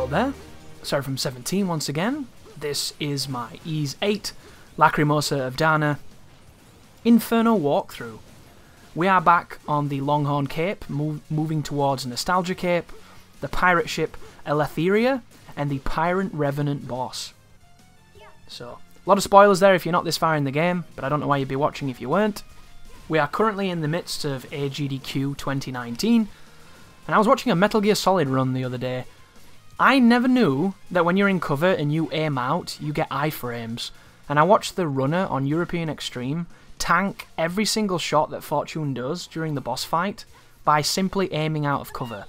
there, sorry from 17 once again. This is my Ys VIII, Lacrimosa of Dana, Inferno walkthrough. We are back on the Longhorn Cape, moving towards Nostalgia Cape, the pirate ship Eleftheria, and the pirate Revenant boss. So, a lot of spoilers there if you're not this far in the game, but I don't know why you'd be watching if you weren't. We are currently in the midst of AGDQ 2019, and I was watching a Metal Gear Solid run the other day. I never knew that when you're in cover and you aim out, you get iframes, and I watched the runner on European Extreme tank every single shot that Fortune does during the boss fight by simply aiming out of cover.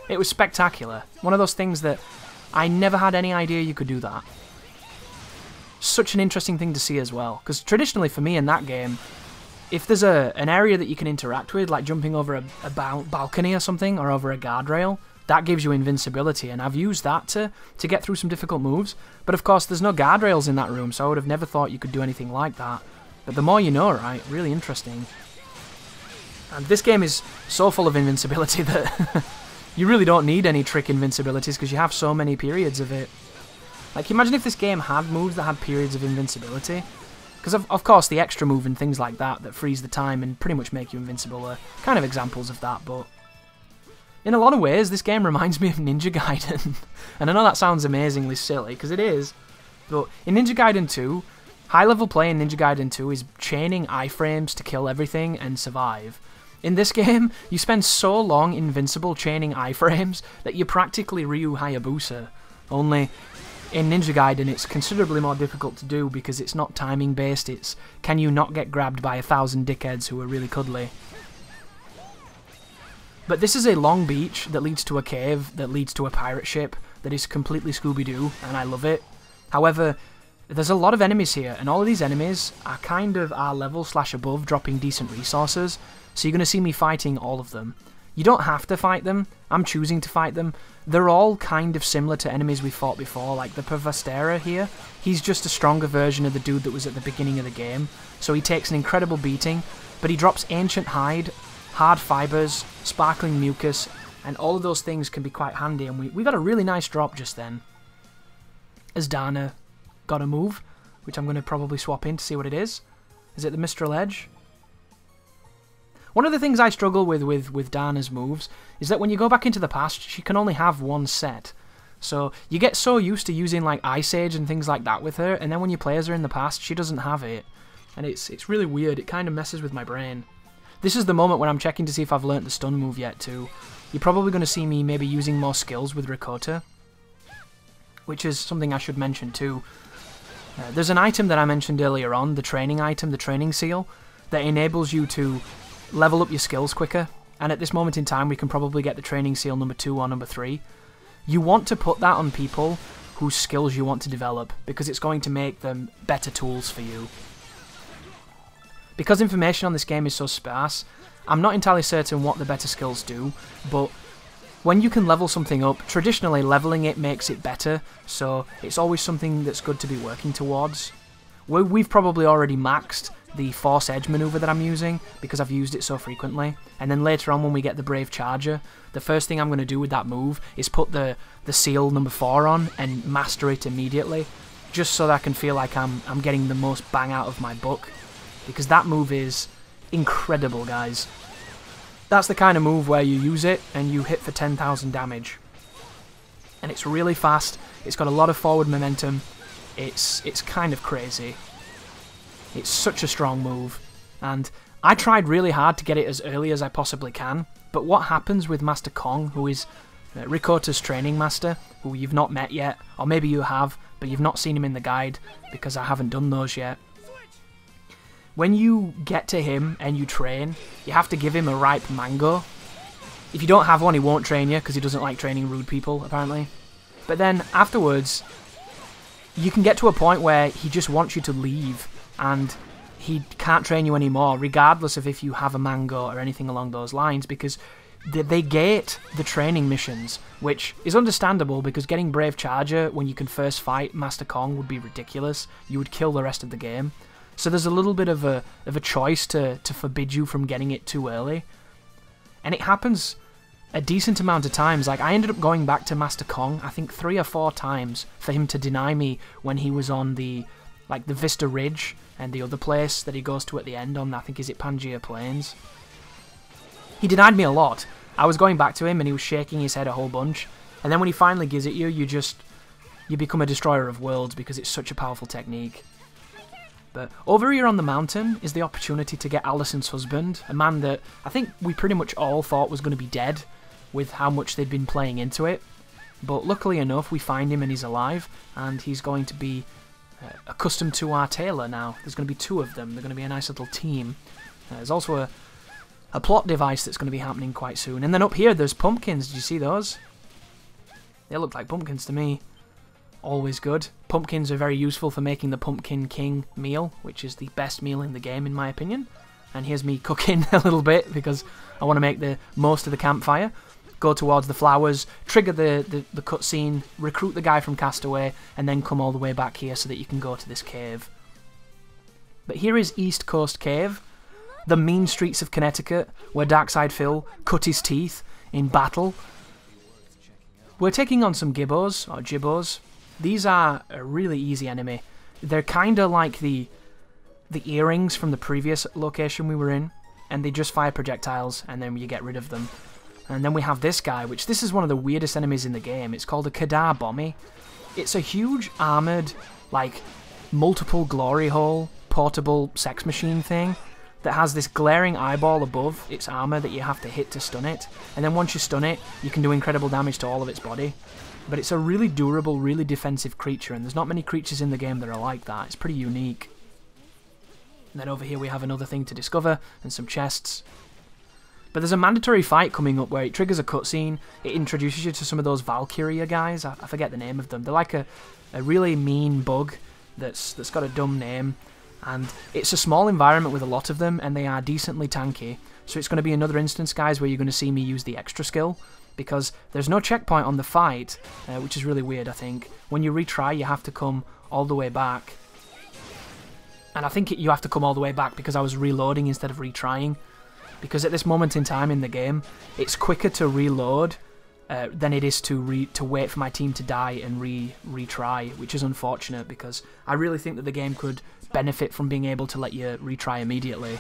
It was spectacular. One of those things that I never had any idea you could do that. Such an interesting thing to see as well, because traditionally for me in that game, if there's an area that you can interact with, like jumping over a balcony or something, or over a guardrail, that gives you invincibility, and I've used that to get through some difficult moves. But of course there's no guardrails in that room, so I would have never thought you could do anything like that. But the more you know, right? Really interesting. And this game is so full of invincibility that you really don't need any trick invincibilities because you have so many periods of it. Like, imagine if this game had moves that had periods of invincibility. Because of course the extra move and things like that freeze the time and pretty much make you invincible are kind of examples of that, but in a lot of ways this game reminds me of Ninja Gaiden. And I know that sounds amazingly silly, because it is, but in Ninja Gaiden 2, high level play in Ninja Gaiden 2 is chaining iframes to kill everything and survive. In this game, you spend so long invincible chaining iframes that you're practically Ryu Hayabusa, only in Ninja Gaiden it's considerably more difficult to do because it's not timing based, it's can you not get grabbed by 1,000 dickheads who are really cuddly. But this is a long beach that leads to a cave that leads to a pirate ship that is completely Scooby-Doo, and I love it. However, there's a lot of enemies here, and all of these enemies are kind of our level / above, dropping decent resources, so you're going to see me fighting all of them. You don't have to fight them, I'm choosing to fight them. They're all kind of similar to enemies we fought before, like the Pervastera here. He's just a stronger version of the dude that was at the beginning of the game, so he takes an incredible beating, but he drops Ancient Hide, Hard Fibers, Sparkling Mucus, and all of those things can be quite handy, and we got a really nice drop just then. As Dana got a move, which I'm going to probably swap in to see what it is. Is it the Mistral Edge? One of the things I struggle with Dana's moves is that when you go back into the past, she can only have one set. So you get so used to using like Ice Age and things like that with her, and then when you play as her in the past, she doesn't have it. And it's really weird, it kind of messes with my brain. This is the moment when I'm checking to see if I've learnt the stun move yet too. You're probably going to see me maybe using more skills with Ricotta, which is something I should mention too. There's an item that I mentioned earlier on, the training item, the training seal, that enables you to level up your skills quicker, and at this moment in time we can probably get the training seal number 2 or number 3. You want to put that on people whose skills you want to develop, because it's going to make them better tools for you. Because information on this game is so sparse, I'm not entirely certain what the better skills do, but when you can level something up, traditionally leveling it makes it better, so it's always something that's good to be working towards. We've probably already maxed the Force Edge maneuver that I'm using, because I've used it so frequently, and then later on when we get the Brave Charger, the first thing I'm going to do with that move is put the seal number 4 on and master it immediately, just so that I can feel like I'm getting the most bang out of my buck, because that move is incredible, guys. That's the kind of move where you use it and you hit for 10,000 damage. And it's really fast, it's got a lot of forward momentum, it's kind of crazy. It's such a strong move, and I tried really hard to get it as early as I possibly can, but what happens with Master Kong, who is Ricotta's training master, who you've not met yet, or maybe you have, but you've not seen him in the guide, because I haven't done those yet. When you get to him and you train, you have to give him a ripe mango. If you don't have one, he won't train you, because he doesn't like training rude people, apparently. But then, afterwards, you can get to a point where he just wants you to leave, and he can't train you anymore, regardless of if you have a mango or anything along those lines, because they gate the training missions, which is understandable, because getting Brave Charger when you can first fight Master Kong would be ridiculous. You would kill the rest of the game. So there's a little bit of a choice to forbid you from getting it too early. And it happens a decent amount of times. Like, I ended up going back to Master Kong, I think 3 or 4 times, for him to deny me when he was on the Vista Ridge and the other place that he goes to at the end on, I think, is it Pangea Plains? He denied me a lot. I was going back to him and he was shaking his head a whole bunch. And then when he finally gives it you, you become a destroyer of worlds because it's such a powerful technique. But over here on the mountain is the opportunity to get Alison's husband, a man that I think we pretty much all thought was going to be dead with how much they'd been playing into it. But luckily enough, we find him and he's alive, and he's going to be accustomed to our tailor now. There's going to be 2 of them. They're going to be a nice little team. There's also a plot device that's going to be happening quite soon. And then up here, there's pumpkins. Did you see those? They look like pumpkins to me. Always good. Pumpkins are very useful for making the Pumpkin King meal, which is the best meal in the game in my opinion. And here's me cooking a little bit because I want to make the most of the campfire. Go towards the flowers, trigger the cutscene, recruit the guy from Castaway, and then come all the way back here so that you can go to this cave. But here is East Coast Cave, the mean streets of Connecticut, where Darkside Phil cut his teeth in battle. We're taking on some gibbos, or gibbos. These are a really easy enemy. They're kinda like the earrings from the previous location we were in, and they just fire projectiles, and then you get rid of them. And then we have this guy, which this is one of the weirdest enemies in the game. It's called a Kadar Bommy. It's a huge armoured, like, multiple glory hole, portable sex machine thing that has this glaring eyeball above its armour that you have to hit to stun it. And then once you stun it, you can do incredible damage to all of its body. But it's a really durable, really defensive creature, and there's not many creatures in the game that are like that. It's pretty unique. And then over here we have another thing to discover, and some chests. But there's a mandatory fight coming up where it triggers a cutscene. It introduces you to some of those Valkyria guys. I forget the name of them. They're like a really mean bug that's got a dumb name. And it's a small environment with a lot of them, and they are decently tanky. So it's going to be another instance, guys, where you're going to see me use the extra skill. Because there's no checkpoint on the fight, which is really weird, I think. When you retry, you have to come all the way back. And I think you have to come all the way back because I was reloading instead of retrying. Because at this moment in time in the game, it's quicker to reload than it is to wait for my team to die and retry, which is unfortunate because I really think that the game could benefit from being able to let you retry immediately.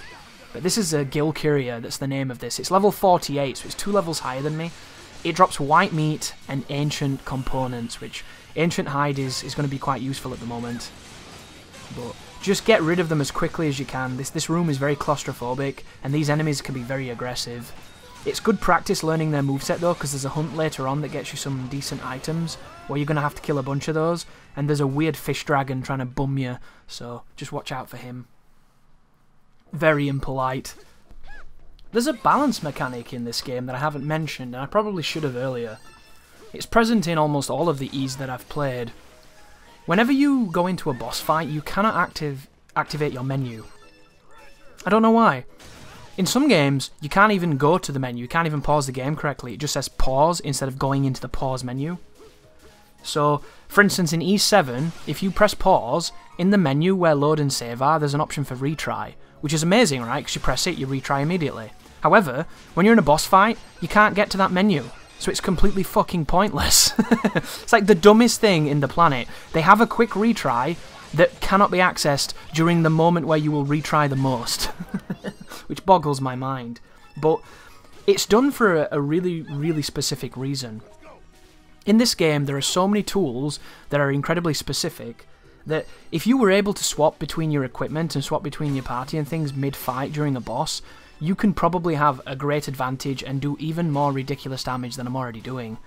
But this is a Gil Curia, that's the name of this. It's level 48, so it's 2 levels higher than me. It drops white meat and ancient components, which ancient hide is going to be quite useful at the moment. But just get rid of them as quickly as you can. This room is very claustrophobic, and these enemies can be very aggressive. It's good practice learning their moveset though, because there's a hunt later on that gets you some decent items, where you're going to have to kill a bunch of those, and there's a weird fish dragon trying to bum you, so just watch out for him. Very impolite. There's a balance mechanic in this game that I haven't mentioned, and I probably should have earlier. It's present in almost all of the Ys that I've played. Whenever you go into a boss fight, you cannot activate your menu. I don't know why. In some games, you can't even go to the menu, you can't even pause the game correctly, it just says pause instead of going into the pause menu. So, for instance, in Ys VII, if you press pause, in the menu where load and save are, there's an option for retry, which is amazing, right? Because you press it, you retry immediately. However, when you're in a boss fight, you can't get to that menu, so it's completely fucking pointless. It's like the dumbest thing in the planet. They have a quick retry that cannot be accessed during the moment where you will retry the most, which boggles my mind. But it's done for a really, really specific reason. In this game, there are so many tools that are incredibly specific that if you were able to swap between your equipment and swap between your party and things mid-fight during a boss, you can probably have a great advantage and do even more ridiculous damage than I'm already doing.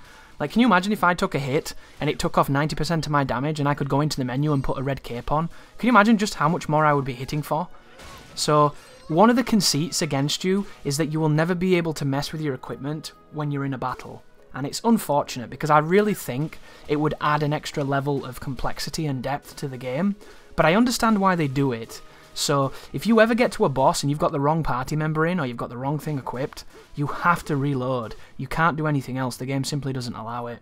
Like, can you imagine if I took a hit and it took off 90% of my damage and I could go into the menu and put a red cape on? Can you imagine just how much more I would be hitting for? So, one of the conceits against you is that you will never be able to mess with your equipment when you're in a battle. And it's unfortunate because I really think it would add an extra level of complexity and depth to the game, but I understand why they do it. So if you ever get to a boss and you've got the wrong party member in or you've got the wrong thing equipped, you have to reload. You can't do anything else, the game simply doesn't allow it.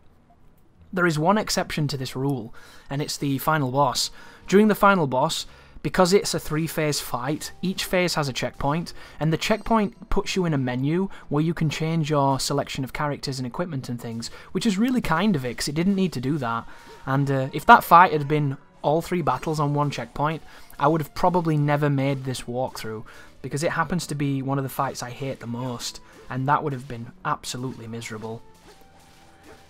There is one exception to this rule, and it's the final boss. During the final boss, because it's a 3-phase fight, each phase has a checkpoint, and the checkpoint puts you in a menu where you can change your selection of characters and equipment and things, which is really kind of it, because it didn't need to do that. And if that fight had been all 3 battles on one checkpoint, I would have probably never made this walkthrough, because it happens to be one of the fights I hate the most, and that would have been absolutely miserable.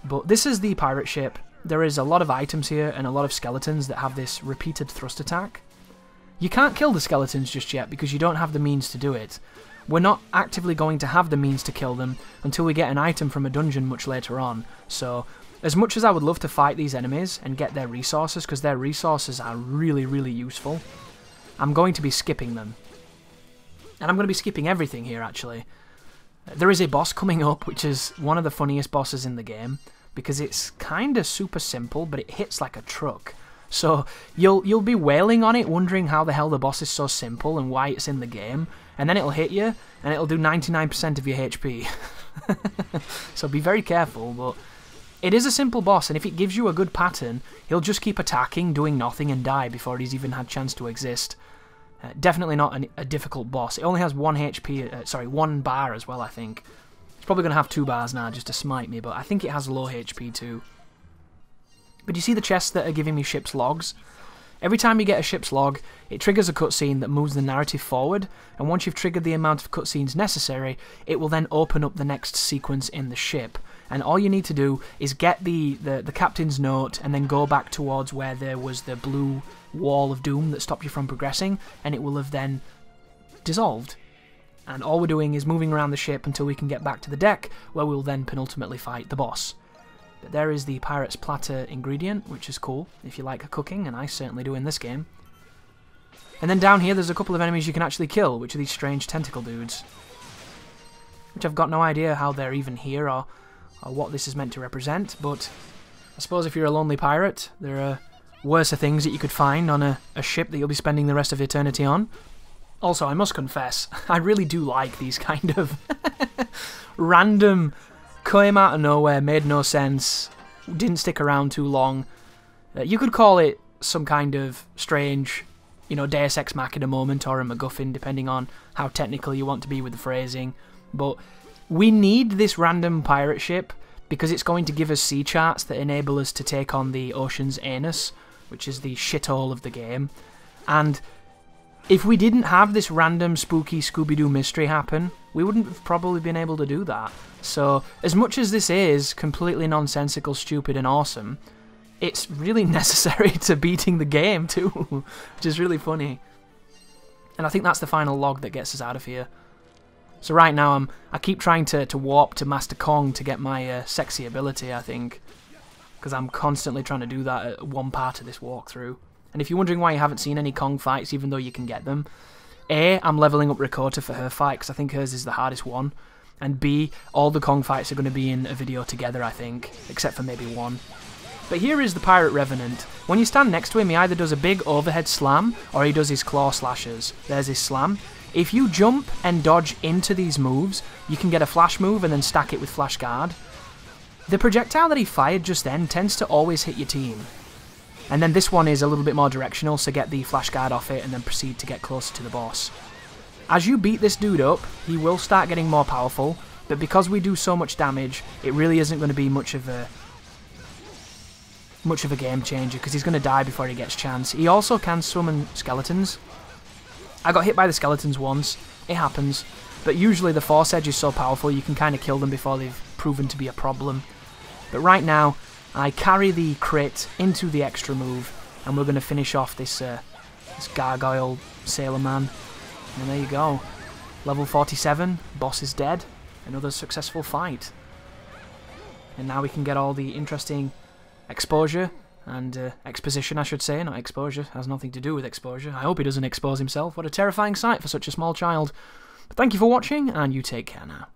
But this is the pirate ship. There is a lot of items here and a lot of skeletons that have this repeated thrust attack. You can't kill the skeletons just yet because you don't have the means to do it. We're not actively going to have the means to kill them until we get an item from a dungeon much later on. So, as much as I would love to fight these enemies and get their resources, because their resources are really, really useful, I'm going to be skipping them. And I'm going to be skipping everything here, actually. There is a boss coming up, which is one of the funniest bosses in the game, because it's kind of super simple, but it hits like a truck. So you'll be wailing on it, wondering how the hell the boss is so simple and why it's in the game, and then it'll hit you, and it'll do 99% of your HP. So be very careful, but it is a simple boss, and if it gives you a good pattern, he'll just keep attacking, doing nothing, and die before he's even had chance to exist. Definitely not a difficult boss. It only has 1 HP, sorry, 1 bar as well, I think. It's probably going to have 2 bars now just to smite me, but I think it has low HP too. But you see the chests that are giving me ship's logs? Every time you get a ship's log, it triggers a cutscene that moves the narrative forward, and once you've triggered the amount of cutscenes necessary, it will then open up the next sequence in the ship. And all you need to do is get the captain's note and then go back towards where there was the blue wall of doom that stopped you from progressing, and it will have then dissolved. And all we're doing is moving around the ship until we can get back to the deck, where we'll then penultimately fight the boss. But there is the pirate's platter ingredient, which is cool if you like cooking, and I certainly do in this game. And then down here there's a couple of enemies you can actually kill, which are these strange tentacle dudes. Which I've got no idea how they're even here or what this is meant to represent, but I suppose if you're a lonely pirate, there are worse things that you could find on a ship that you'll be spending the rest of eternity on. Also, I must confess, I really do like these kind of random, came out of nowhere, made no sense, didn't stick around too long. You could call it some kind of strange, you know, Deus Ex Machina moment or a MacGuffin, depending on how technical you want to be with the phrasing. But we need this random pirate ship because it's going to give us sea charts that enable us to take on the ocean's anus, which is the shithole of the game. And if we didn't have this random spooky Scooby-Doo mystery happen, we wouldn't have probably been able to do that. So, as much as this is completely nonsensical, stupid, and awesome, it's really necessary to beating the game too, which is really funny. And I think that's the final log that gets us out of here. So right now I keep trying to warp to Master Kong to get my sexy ability, I think, because I'm constantly trying to do that at one part of this walkthrough. And if you're wondering why you haven't seen any Kong fights, even though you can get them, A, I'm leveling up Rakota for her fight, because I think hers is the hardest one. And B, all the Kong fights are going to be in a video together, I think, except for maybe one. But here is the Pirate Revenant. When you stand next to him, he either does a big overhead slam, or he does his claw slashes. There's his slam. If you jump and dodge into these moves, you can get a flash move and then stack it with flash guard. The projectile that he fired just then tends to always hit your team. And then this one is a little bit more directional, so get the flash guard off it and then proceed to get closer to the boss. As you beat this dude up, he will start getting more powerful, but because we do so much damage, it really isn't going to be much of a game changer, because he's going to die before he gets chance. He also can summon skeletons. I got hit by the skeletons once, it happens, but usually the Force Edge is so powerful you can kind of kill them before they've proven to be a problem. But right now, I carry the crit into the extra move, and we're going to finish off this gargoyle sailor man. And there you go. Level 47, boss is dead, another successful fight. And now we can get all the interesting exposure and exposition, I should say, not exposure, has nothing to do with exposure. I hope he doesn't expose himself. What a terrifying sight for such a small child. But thank you for watching, and you take care now.